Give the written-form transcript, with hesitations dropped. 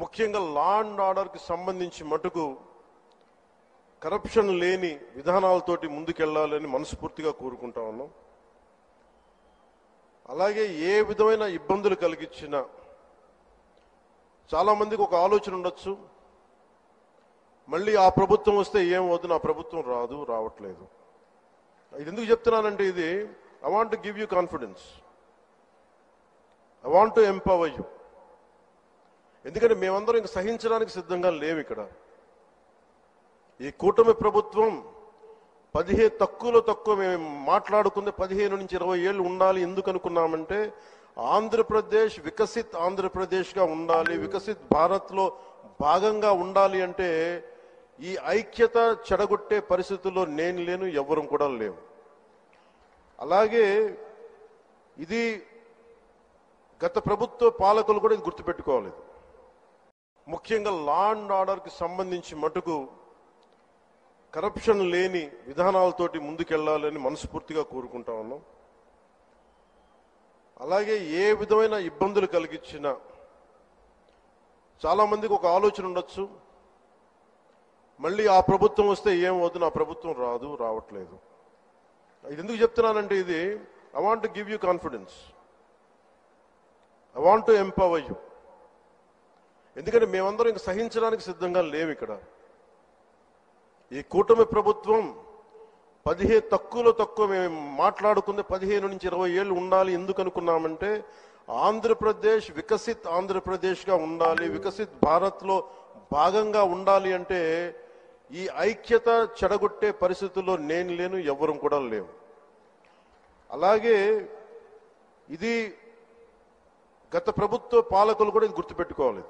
ముఖ్యంగా law and ఆర్డర్కి సంబంధించి మటుకు కరప్షన్ లేని విధానాలతోటి ముందుకెళ్లాలని మనస్ఫూర్తిగా కోరుకుంటా ఉన్నాం. అలాగే ఏ విధమైన ఇబ్బందులు కలిగించినా చాలామందికి ఒక ఆలోచన ఉండొచ్చు, మళ్ళీ ఆ ప్రభుత్వం వస్తే ఏమవుతుంది, ఆ ప్రభుత్వం రావట్లేదు. ఇది ఎందుకు చెప్తున్నానంటే, ఇది I want to give you confidence, I want to empower you. ఎందుకంటే మేమందరం ఇంక సహించడానికి సిద్ధంగా లేము. ఇక్కడ ఈ కూటమి ప్రభుత్వం తక్కువ మేము మాట్లాడుకుంది 15 నుంచి 20 ఏళ్ళు ఉండాలి. ఎందుకు అనుకున్నామంటే, ఆంధ్రప్రదేశ్ వికసిత్ ఆంధ్రప్రదేశ్గా ఉండాలి, వికసిత్ భారత్లో భాగంగా ఉండాలి. అంటే ఈ ఐక్యత చెడగొట్టే పరిస్థితుల్లో నేను లేను, ఎవ్వరూ కూడా లేవు. అలాగే ఇది గత ప్రభుత్వ పాలకులు కూడా ఇది గుర్తుపెట్టుకోవాలి. ముఖ్యంగా లా అండ్ ఆర్డర్కి సంబంధించి మటుకు కరప్షన్ లేని విధానాలతోటి ముందుకెళ్లాలని మనస్ఫూర్తిగా కోరుకుంటా ఉన్నాం. అలాగే ఏ విధమైన ఇబ్బందులు కలిగించినా చాలామందికి ఒక ఆలోచన ఉండొచ్చు, మళ్ళీ ఆ ప్రభుత్వం వస్తే ఏమవుతుంది, ఆ ప్రభుత్వం రావట్లేదు. ఇది ఎందుకు చెప్తున్నానంటే, ఇది I want to give you confidence, I want to empower you. ఎందుకంటే మేమందరం ఇంక సహించడానికి సిద్ధంగా లేము. ఇక్కడ ఈ కూటమి ప్రభుత్వం తక్కువ మేము మాట్లాడుకుంది 15 నుంచి 20 ఏళ్ళు ఉండాలి. ఎందుకు అనుకున్నామంటే, ఆంధ్రప్రదేశ్ వికసిత్ ఆంధ్రప్రదేశ్గా ఉండాలి, వికసిత్ భారత్లో భాగంగా ఉండాలి. అంటే ఈ ఐక్యత చెడగొట్టే పరిస్థితుల్లో నేను లేను, ఎవ్వరూ కూడా లేవు. అలాగే ఇది గత ప్రభుత్వ పాలకులు కూడా ఇది గుర్తుపెట్టుకోవాలి.